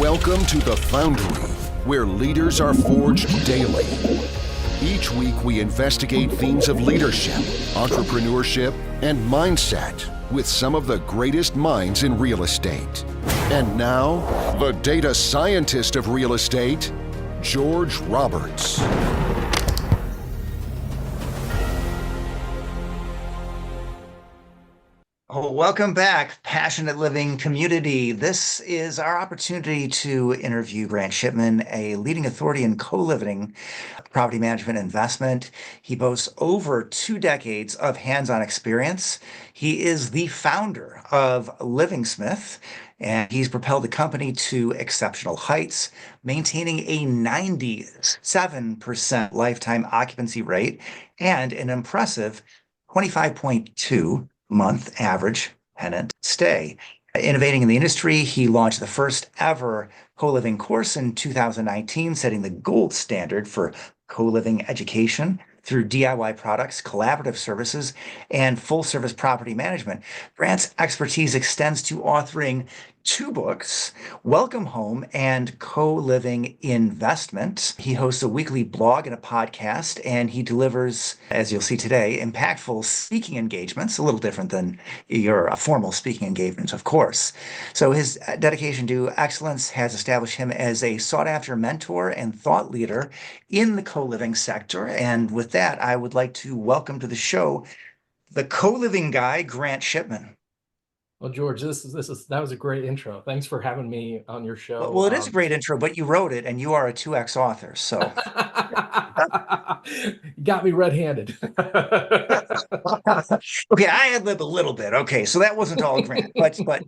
Welcome to The Foundry, where leaders are forged daily. Each week we investigate themes of leadership, entrepreneurship, and mindset with some of the greatest minds in real estate. And now, the data scientist of real estate, George Roberts. Oh, welcome back, Passionate Living community. This is our opportunity to interview Grant Shipman, a leading authority in co-living property management investment. He boasts over 2 decades of hands-on experience. He is the founder of Livingsmith, and he's propelled the company to exceptional heights, maintaining a 97% lifetime occupancy rate and an impressive 25.2 month average tenant stay. Innovating in the industry, he launched the first ever co-living course in 2019, setting the gold standard for co-living education through DIY products, collaborative services, and full-service property management. Grant's expertise extends to authoring 2 books, Welcome Home and Co-Living Investment. He hosts a weekly blog and a podcast, and he delivers, as you'll see today, impactful speaking engagements, a little different than your formal speaking engagements, of course. So his dedication to excellence has established him as a sought-after mentor and thought leader in the co-living sector. And with that, I would like to welcome to the show the co-living guy, Grant Shipman. Well, George, that was a great intro. Thanks for having me on your show. Well, it is a great intro, but you wrote it and you are a 2X author, so. You got me red-handed. Okay, I ad-lib a little bit. Okay, so that wasn't all Grant, but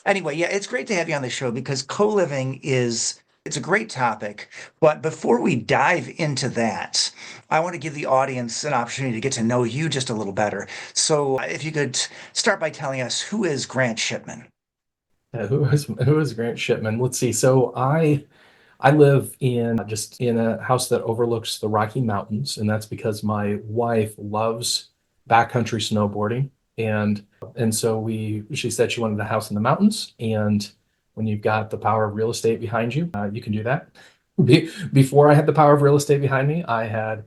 anyway, yeah, it's great to have you on the show because co-living it's a great topic. But before we dive into that, I want to give the audience an opportunity to get to know you just a little better. So if you could start by telling us, who is Grant Shipman? Who is Grant Shipman? Let's see. So I live in a house that overlooks the Rocky Mountains, and that's because my wife loves backcountry snowboarding, and so she said she wanted a house in the mountains, and when you've got the power of real estate behind you, you can do that. Before I had the power of real estate behind me, I had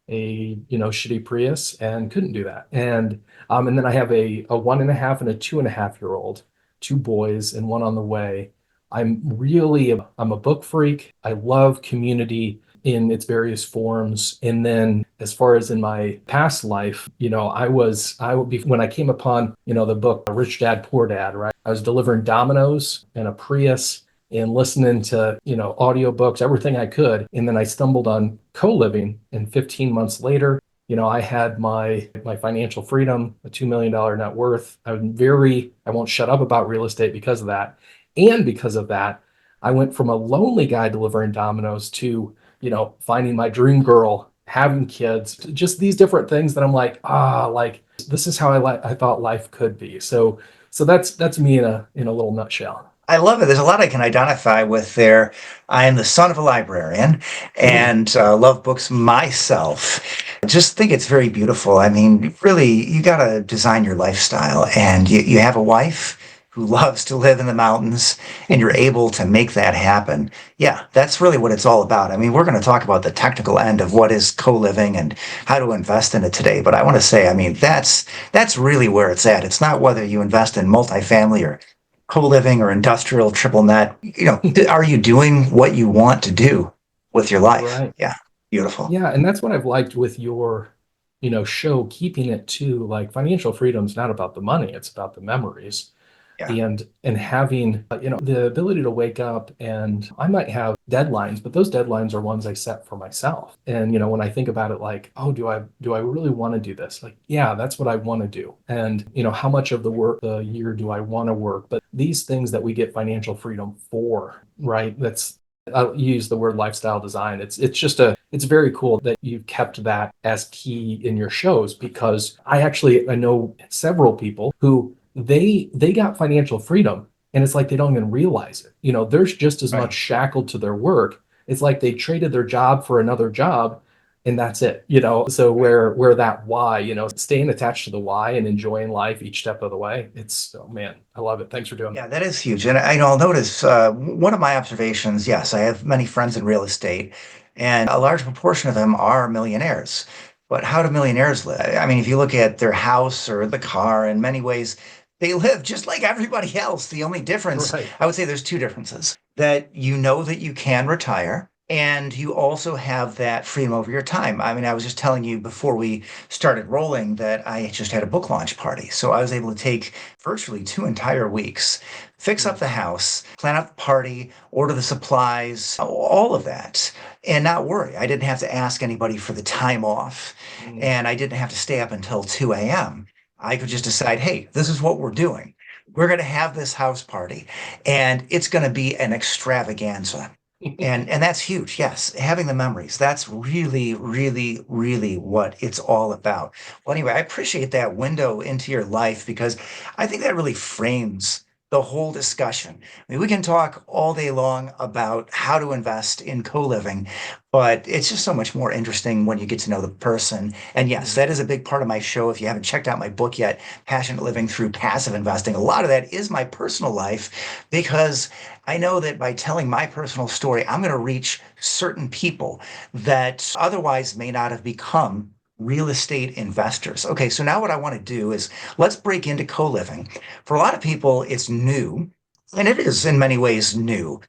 a shitty Prius and couldn't do that. And then I have a 1.5 and a 2.5-year-old, 2 boys and 1 on the way. I'm a book freak. I love community in its various forms. And then as far as in my past life, I would be, when I came upon, the book, Rich Dad, Poor Dad, right? I was delivering Domino's in a Prius and listening to, audiobooks, everything I could. And then I stumbled on co-living, and 15 months later, I had my financial freedom, a $2 million net worth. I won't shut up about real estate because of that. And because of that, I went from a lonely guy delivering Domino's to, finding my dream girl, having kids, just these different things that I'm like, this is how I thought life could be. So that's me in a little nutshell. I love it. There's a lot I can identify with there. I am the son of a librarian and love books myself. I just think it's very beautiful. I mean, really, you got to design your lifestyle, and you have a wife who loves to live in the mountains, and you're able to make that happen. Yeah, that's really what it's all about. I mean, we're going to talk about the technical end of what is co-living and how to invest in it today. But I want to say, I mean, that's really where it's at. It's not whether you invest in multifamily or co-living or industrial triple net. Are you doing what you want to do with your life? Right. Yeah, beautiful. Yeah, and that's what I've liked with your, show, keeping it to like financial freedom is not about the money, it's about the memories. Yeah. And having the ability to wake up, and I might have deadlines, but those deadlines are ones I set for myself. And when I think about it, like, oh, do I really want to do this? Like, yeah, that's what I want to do. And how much of the year do I want to work? But these things that we get financial freedom for, right? I'll use the word lifestyle design. It's very cool that you've kept that as key in your shows, because I know several people who they got financial freedom, and it's like they don't even realize it. There's just as much shackled to their work. It's like they traded their job for another job, and that's it, so where that why, staying attached to the why and enjoying life each step of the way, it's, oh man, I love it. Thanks for doing Yeah, that. that is huge. And I'll notice one of my observations, yes, I have many friends in real estate, and a large proportion of them are millionaires. But how do millionaires live? I mean, if you look at their house or the car, in many ways, they live just like everybody else. The only difference, Right. I would say there's two differences that you know that you can retire. And you also have that freedom over your time. I mean, I was just telling you before we started rolling that I just had a book launch party. So I was able to take virtually 2 entire weeks, fix up Mm, the house, plan out the party, order the supplies, all of that, and not worry. I didn't have to ask anybody for the time off, mm, and I didn't have to stay up until 2 a.m. I could just decide, hey, this is what we're doing. We're going to have this house party, and it's going to be an extravaganza. And that's huge. Yes, having the memories. That's really, really, really what it's all about. Well, anyway, I appreciate that window into your life because I think that really frames the whole discussion. I mean, we can talk all day long about how to invest in co-living, but it's just so much more interesting when you get to know the person. And yes, mm. that is a big part of my show. If you haven't checked out my book yet, Passionate Living Through Passive Investing, a lot of that is my personal life because I know that by telling my personal story, I'm going to reach certain people that otherwise may not have become real estate investors. Okay, so now what I want to do is let's break into co-living. For a lot of people, it's new, and it is in many ways new.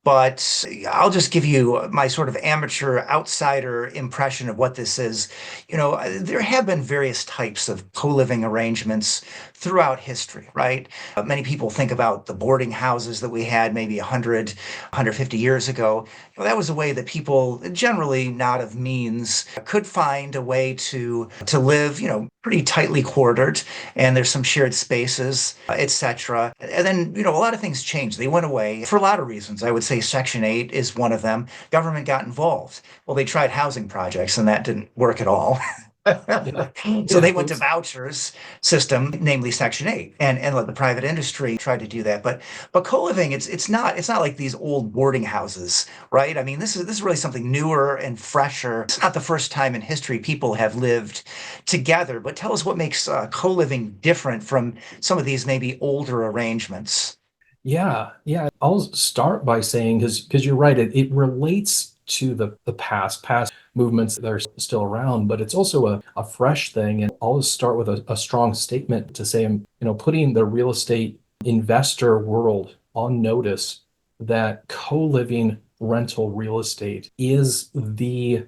But I'll just give you my sort of amateur outsider impression of what this is. There have been various types of co-living arrangements throughout history, right? Many people think about the boarding houses that we had maybe 100, 150 years ago. That was a way that people generally not of means could find a way to live, pretty tightly quartered, and there's some shared spaces, etc. And then, a lot of things changed. They went away for a lot of reasons. I would say Section 8 is one of them. Government got involved. Well, they tried housing projects, and that didn't work at all. Yeah. So Yeah. they went to Oops. vouchers system, namely Section 8, and let the private industry tried to do that. But co-living, it's not like these old boarding houses, right? I mean, this is really something newer and fresher. It's not the first time in history people have lived together. But tell us what makes co-living different from some of these maybe older arrangements. Yeah, yeah. I'll start by saying, because you're right, it relates to the past movements that are still around, but it's also a fresh thing. And I'll just start with a strong statement to say, putting the real estate investor world on notice that co-living rental real estate is the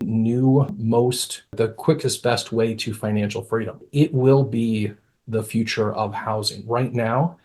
quickest, best way to financial freedom. It will be the future of housing. Right now,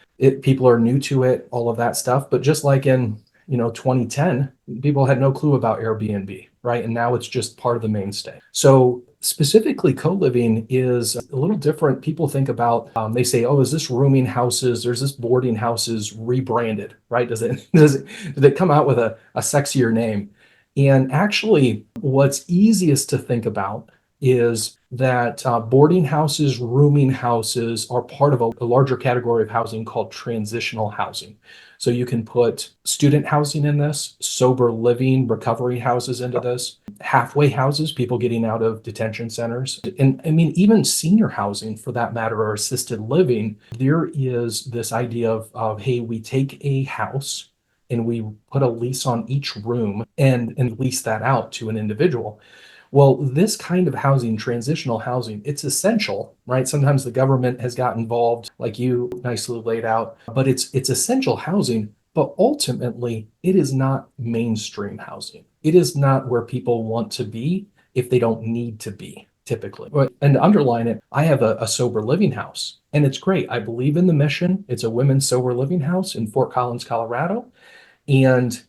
people are new to it, all of that stuff. But just like in 2010, people had no clue about Airbnb, right? And now it's just part of the mainstay. So specifically, co-living is a little different. People think about, they say, oh, is this rooming houses? There's this boarding houses rebranded, right? Did it come out with a sexier name? And actually, what's easiest to think about is that boarding houses, rooming houses are part of a larger category of housing called transitional housing. So you can put student housing in this, sober living, recovery houses into this, halfway houses, people getting out of detention centers. And I mean, even senior housing for that matter, or assisted living, there is this idea of hey, we take a house and we put a lease on each room and lease that out to an individual. Well, this kind of housing, transitional housing, it's essential, right? Sometimes the government has got involved, like you nicely laid out, but it's essential housing. But ultimately, it is not mainstream housing. It is not where people want to be if they don't need to be, typically. And to underline it, I have a sober living house, and it's great. I believe in the mission. It's a women's sober living house in Fort Collins, Colorado. And,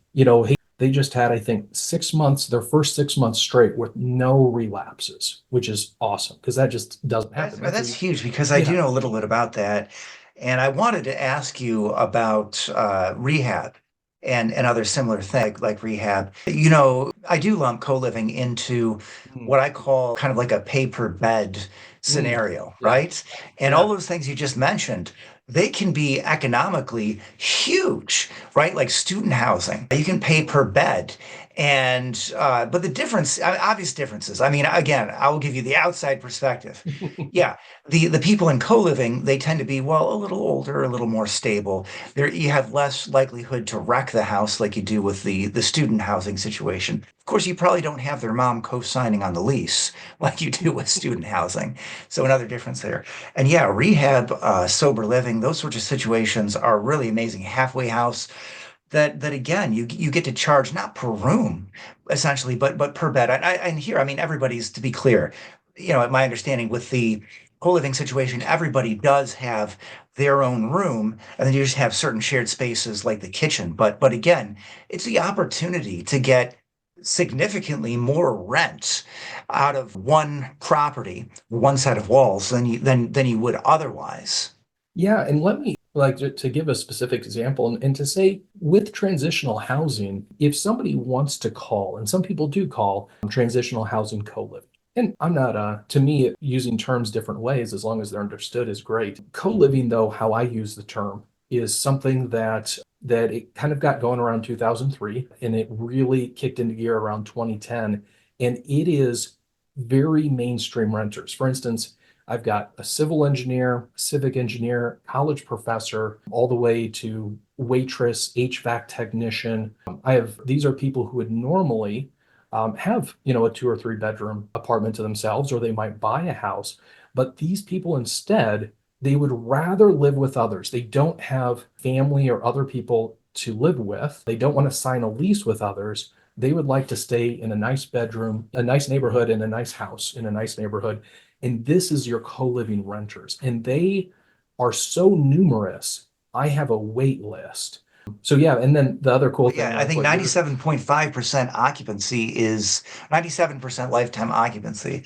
they just had, I think, 6 months, their first 6 months straight with no relapses, which is awesome because that just doesn't That's happen. that's huge because I do Yeah. know a little bit about that, and I wanted to ask you about rehab and other similar things like rehab. I do lump co-living into Mm, what I call kind of like a pay per bed mm, scenario, yeah. right? And all Yeah. those things you just mentioned, they can be economically huge, right? Like student housing, you can pay per bed. And but the difference, obvious differences. I mean, again, I will give you the outside perspective. Yeah, the people in co-living, they tend to be, well, a little older, a little more stable. There, you have less likelihood to wreck the house like you do with the student housing situation. Of course, you probably don't have their mom co-signing on the lease like you do with student housing. So another difference there. And yeah, rehab, sober living, those sorts of situations are really amazing. Halfway house that again you get to charge not per room essentially but per bed. And here, I mean, everybody's, to be clear, my understanding with the co-living situation, everybody does have their own room, and then you just have certain shared spaces like the kitchen. But again, it's the opportunity to get significantly more rent out of one property, one set of walls, than you would otherwise. Yeah, and let me like to give a specific example and to say with transitional housing, if somebody wants to call, and some people do call transitional housing co-living. And I'm not to me, using terms different ways as long as they're understood is great. Co-living, though, how I use the term is something that it kind of got going around 2003 and it really kicked into gear around 2010. And it is very mainstream renters. For instance, I've got a civil engineer, civic engineer, college professor, all the way to waitress, HVAC technician. These are people who would normally have, a 2 or 3 bedroom apartment to themselves, or they might buy a house. But these people instead, they would rather live with others. They don't have family or other people to live with. They don't want to sign a lease with others. They would like to stay in a nice bedroom, a nice neighborhood, in a nice house, in a nice neighborhood. And this is your co-living renters. And they are so numerous. I have a wait list. So yeah, and then the other cool thing, Yeah, I like think what you're 97.5% occupancy is 97% lifetime occupancy.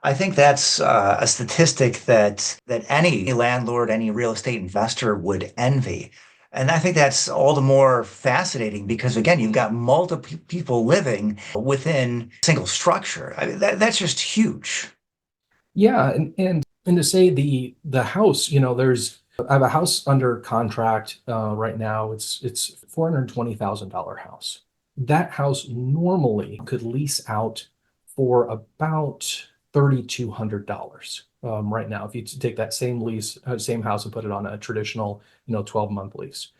I think that's a statistic that any landlord, any real estate investor would envy. And I think that's all the more fascinating because, again, you've got multiple people living within a single structure. I mean, that's just huge. Yeah, and to say the house, I have a house under contract right now. It's $420,000 house. That house normally could lease out for about $3,200 right now. If you take that same lease, same house, and put it on a traditional, 12-month lease.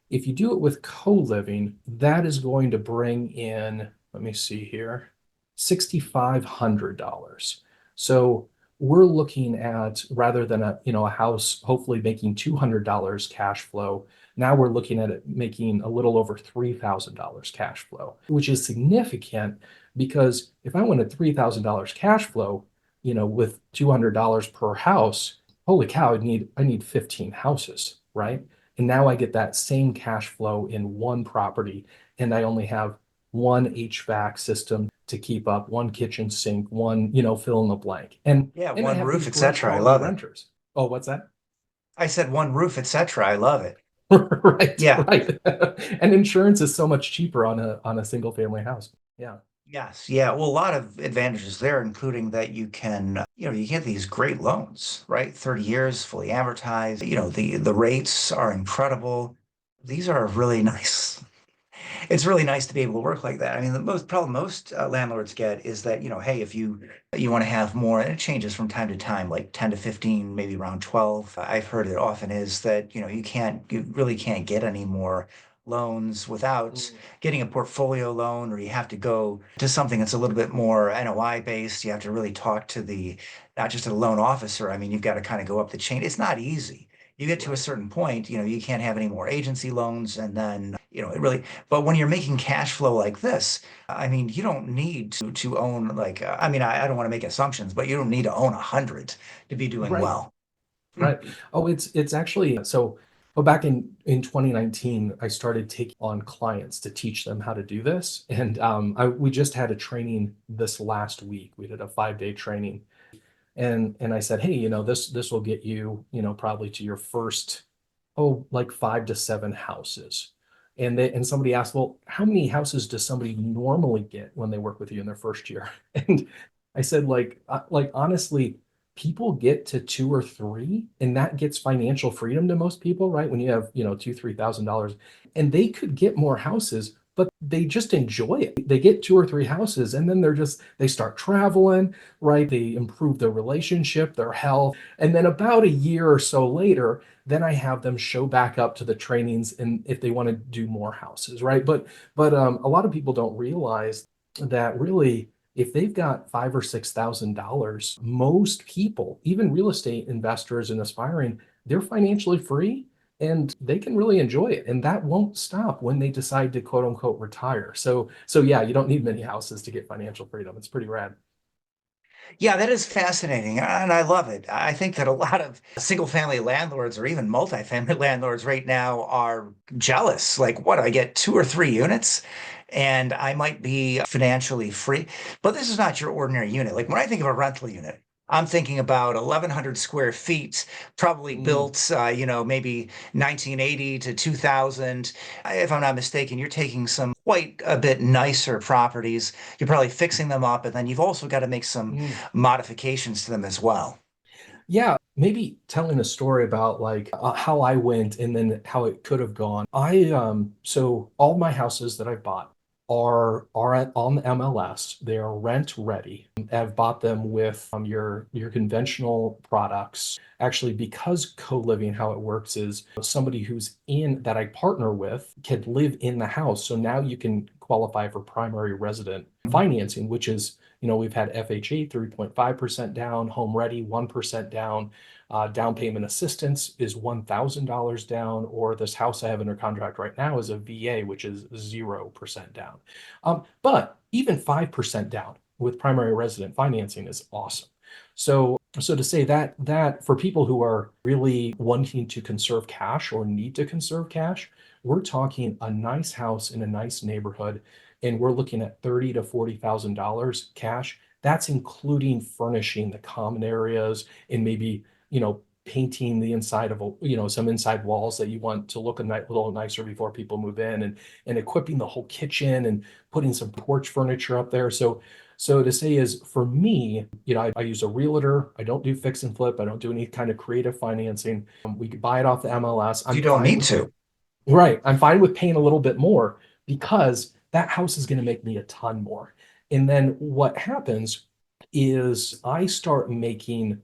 If you do it with co-living, that is going to bring in, let me see here, $6,500. So we're looking at, rather than a house hopefully making $200 cash flow, now we're looking at it making a little over $3,000 cash flow, which is significant because if I wanted $3,000 cash flow, with $200 per house, holy cow, I need 15 houses, right? And now I get that same cash flow in one property, and I only have one HVAC system to keep up, one kitchen sink, one, fill in the blank. Yeah, And I one have roof, these great etc. I quality love it. renters. Oh, what's that? I said one roof, etc. I love it. Right, Yeah. right. And insurance is so much cheaper on a single family house. Yeah. Yes, yeah. Well, a lot of advantages there, including that you can, you get these great loans, right? 30 years, fully amortized. The rates are incredible. These are really nice. It's really nice to be able to work like that. I mean, the most problem most landlords get is that, hey, if you want to have more, and it changes from time to time, like 10 to 15, maybe around 12. I've heard it often is that, you really can't get any more loans without Mm. getting a portfolio loan, or you have to go to something that's a little bit more NOI based. You have to really talk to not just to the loan officer. I mean, you've got to kind of go up the chain. It's not easy. You get to a Right. certain point, you can't have any more agency loans, and then, it really, but when you're making cash flow like this, I mean, you don't need to own, like, I mean, I don't want to make assumptions, but you don't need to own 100 to be doing Right. well. Right. Oh, it's actually so. Oh, back in 2019, I started taking on clients to teach them how to do this, and we just had a training this last week. We did a 5-day training, and I said, hey, this will get you, probably to your first, like 5 to 7 houses. And somebody asked, well, how many houses does somebody normally get when they work with you in their first year? And I said, like honestly, people get to 2 or 3, and that gets financial freedom to most people, right? When you have, $2,000, $3,000, and they could get more houses, but they just enjoy it. They get 2 or 3 houses and then they start traveling, right? They improve their relationship, their health. And then about a year or so later, then I have them show back up to the trainings and if they want to do more houses, right? But a lot of people don't realize that really if they've got $5,000 or $6,000, most people, even real estate investors and aspiring, they're financially free and they can really enjoy it. And that won't stop when they decide to quote unquote retire. So yeah, you don't need many houses to get financial freedom. It's pretty rad. Yeah, that is fascinating, and I love it. I think that a lot of single family landlords or even multifamily landlords right now are jealous. Like, what, I get 2 or 3 units and I might be financially free. But this is not your ordinary unit. Like, when I think of a rental unit, I'm thinking about 1,100 square feet, probably Mm. built, maybe 1980 to 2000. If I'm not mistaken, you're taking some quite a bit nicer properties. You're probably fixing them up, and then you've also got to make some Mm. modifications to them as well. Yeah, maybe telling a story about like how I went and then how it could have gone. So all my houses that I've bought on the MLS. They are rent ready. I've bought them with your conventional products. Actually, because co-living, how it works is somebody who's in that I partner with can live in the house. So now you can qualify for primary resident financing, which is we've had FHA 3.5% down, home ready 1% down, down payment assistance is $1,000 down, or this house I have under contract right now is a VA, which is 0% down. But even 5% down with primary resident financing is awesome. So to say that for people who are really wanting to conserve cash or need to conserve cash, we're talking a nice house in a nice neighborhood, and we're looking at $30,000 to $40,000 cash. That's including furnishing the common areas and maybe painting the inside of some inside walls that you want to look a little nicer before people move in, and equipping the whole kitchen and putting some porch furniture up there. So to say is for me, I use a realtor. I don't do fix and flip. I don't do any kind of creative financing. We could buy it off the MLS. You I'm don't fine need with to. Right. I'm fine with paying a little bit more because that house is going to make me a ton more. And then what happens is I start making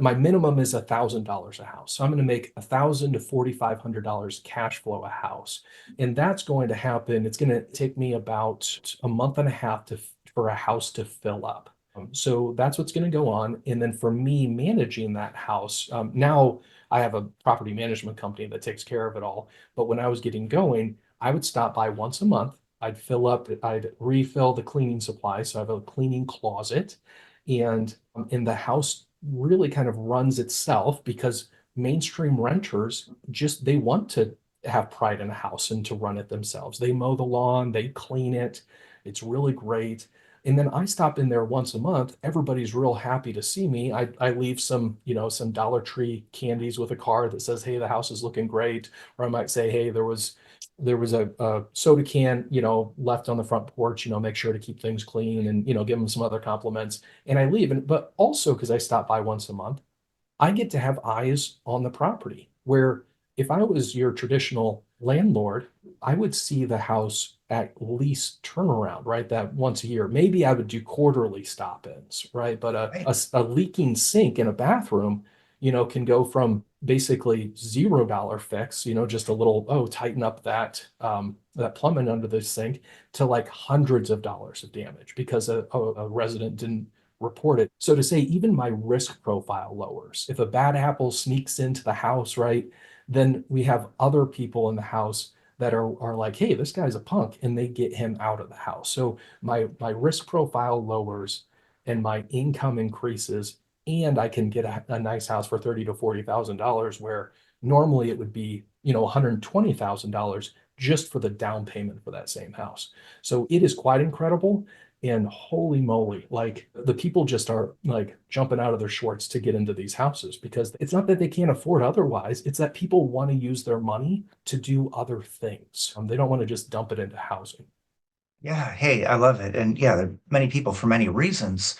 my minimum is $1,000 a house. So I'm going to make $1,000 to $4,500 cash flow a house. And that's going to happen. It's going to take me about a month and a half for a house to fill up. So that's what's going to go on. And then for me managing that house, now I have a property management company that takes care of it all. But when I was getting going, I would stop by once a month. I'd refill the cleaning supplies. So I have a cleaning closet. And in the house really kind of runs itself because mainstream renters they want to have pride in a house and to run it themselves. They mow the lawn, they clean it. It's really great. And then I stop in there once a month. Everybody's real happy to see me. I leave some Dollar Tree candies with a card that says, "Hey, the house is looking great." Or I might say, "Hey, there was a soda can, left on the front porch, make sure to keep things clean," and, give them some other compliments. And I leave. But also because I stop by once a month, I get to have eyes on the property. Where if I was your traditional landlord, I would see the house at least turnaround, right? That once a year. Maybe I would do quarterly stop-ins, right? But Right. a leaking sink in a bathroom, can go from basically $0 fix, just a little, tighten up that plumbing under the sink, to like hundreds of dollars of damage because a resident didn't report it. So to say, even my risk profile lowers. If a bad apple sneaks into the house, right, then we have other people in the house that are like, "Hey, this guy's a punk," and they get him out of the house. So my risk profile lowers and my income increases, and I can get a nice house for $30,000 to $40,000 where normally it would be, $120,000 just for the down payment for that same house. So it is quite incredible. And holy moly, like the people just are like jumping out of their shorts to get into these houses because it's not that they can't afford otherwise, it's that people want to use their money to do other things. They don't want to just dump it into housing. Yeah. Hey, I love it. And yeah, there are many people for many reasons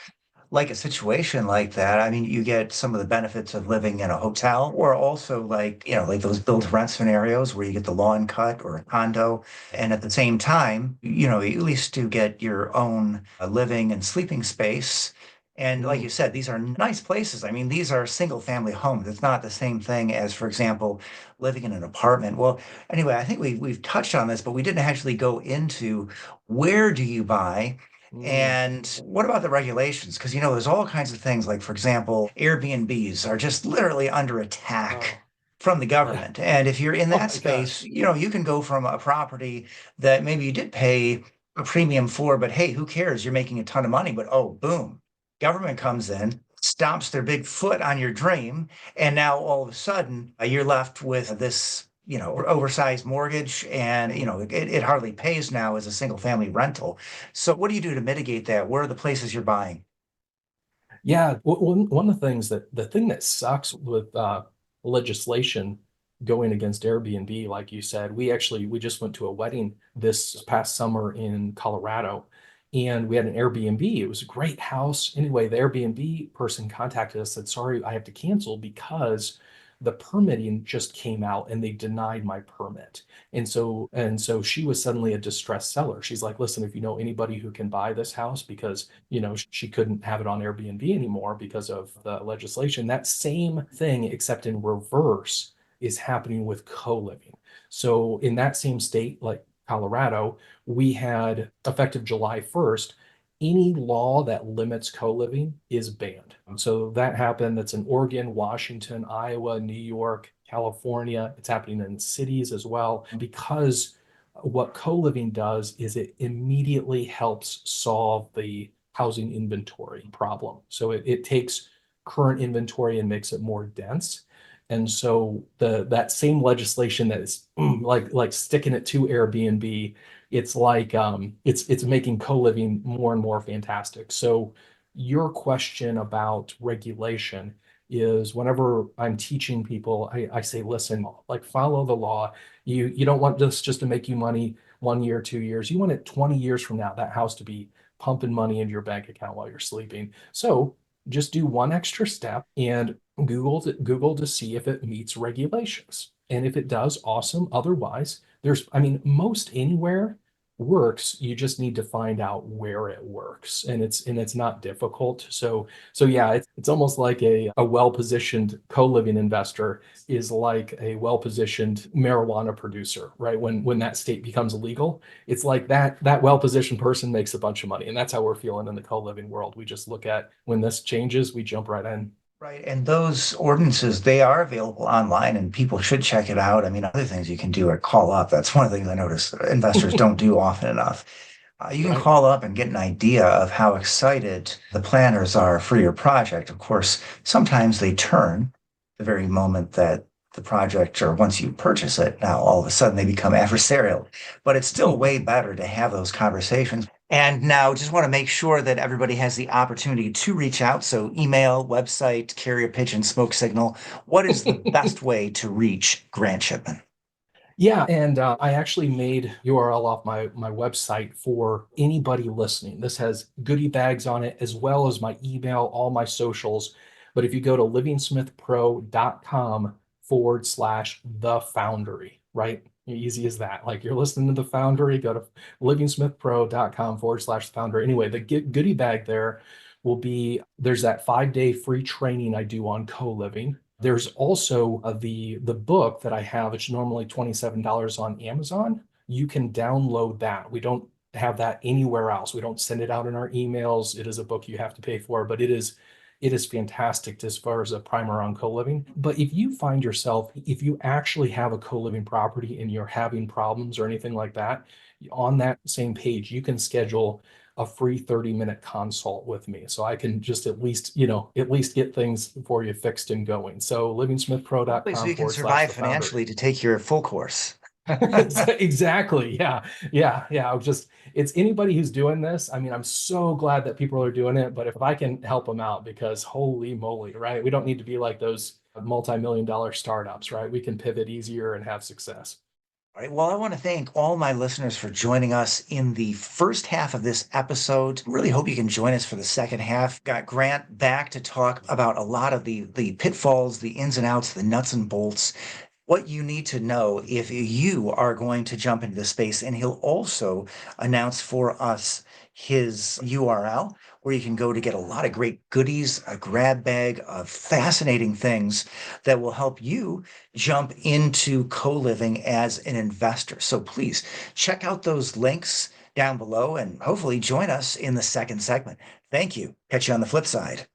like a situation like that, I mean, you get some of the benefits of living in a hotel or also like, like those build to rent scenarios where you get the lawn cut or a condo. And at the same time, you at least do get your own living and sleeping space. And like you said, these are nice places. I mean, these are single family homes. It's not the same thing as, for example, living in an apartment. Well, anyway, I think we've touched on this, but we didn't actually go into where do you buy and what about the regulations? Because, there's all kinds of things like, for example, Airbnbs are just literally under attack from the Yeah. government. And if you're in Oh that my gosh. space, you can go from a property that maybe you did pay a premium for, but hey, who cares? You're making a ton of money, but oh, boom, government comes in, stomps their big foot on your dream, and now all of a sudden you're left with this oversized mortgage and it hardly pays now as a single family rental. So what do you do to mitigate that? Where are the places you're buying? Yeah, one of the things the thing that sucks with legislation going against Airbnb, like you said, we just went to a wedding this past summer in Colorado, and we had an Airbnb. It was a great house. Anyway, the Airbnb person contacted us, said, "Sorry, I have to cancel because the permitting just came out and they denied my permit." And so she was suddenly a distressed seller. She's like, "Listen, if you know anybody who can buy this house," because she couldn't have it on Airbnb anymore because of the legislation. That same thing, except in reverse, is happening with co-living. So in that same state, like Colorado, we had effective July 1st, any law that limits co-living is banned. So that happened. That's in Oregon, Washington, Iowa, New York, California. It's happening in cities as well, because what co-living does is it immediately helps solve the housing inventory problem. So it takes current inventory and makes it more dense. And so that same legislation that is like sticking it to Airbnb, it's like it's making co-living more and more fantastic. So your question about regulation is, whenever I'm teaching people, I say, listen, like, follow the law. You don't want this just to make you money 1 year, 2 years. You want it 20 years from now, that house to be pumping money into your bank account while you're sleeping. So just do one extra step and Google to see if it meets regulations. And if it does, awesome. Otherwise, most anywhere works. You just need to find out where it works. And it's not difficult. So yeah, it's almost like a well-positioned co-living investor is like a well-positioned marijuana producer, right? When that state becomes illegal, it's like that well-positioned person makes a bunch of money. And that's how we're feeling in the co-living world. We just look at when this changes, we jump right in. Right. And those ordinances, they are available online and people should check it out. I mean, other things you can do are call up. That's one of the things I notice investors don't do often enough. You can Right. call up and get an idea of how excited the planners are for your project. Of course, sometimes they turn the very moment that the project or once you purchase it. Now, all of a sudden they become adversarial, but it's still way better to have those conversations. And now just want to make sure that everybody has the opportunity to reach out. So email, website, carrier pigeon, smoke signal. What is the best way to reach Grant Shipman? Yeah, and I actually made URL off my website for anybody listening. This has goodie bags on it, as well as my email, all my socials. But if you go to livingsmithpro.com/the foundry, right? Easy as that. Like, you're listening to the foundry, go to livingsmithpro.com/foundry. Anyway, the goodie bag there will be, there's that 5-day free training I do on co-living. There's also the book that I have, it's normally $27 on Amazon. You can download that. We don't have that anywhere else. We don't send it out in our emails. It is a book you have to pay for, but it is fantastic as far as a primer on co-living. But if you find yourself, if you actually have a co-living property and you're having problems or anything like that, on that same page, you can schedule a free 30-minute consult with me. So I can just at least get things for you fixed and going. So So livingsmithpro.com you can forward slash survive the founder. financially to take your full course. Exactly. Yeah. It's anybody who's doing this. I mean, I'm so glad that people are doing it, but if I can help them out, because holy moly, right? We don't need to be like those multi-million dollar startups, right? We can pivot easier and have success. All right. Well, I want to thank all my listeners for joining us in the first half of this episode. Really hope you can join us for the second half. Got Grant back to talk about a lot of the pitfalls, the ins and outs, the nuts and bolts, what you need to know if you are going to jump into the space. And he'll also announce for us his URL where you can go to get a lot of great goodies, a grab bag of fascinating things that will help you jump into co-living as an investor. So please check out those links down below and hopefully join us in the second segment. Thank you. Catch you on the flip side.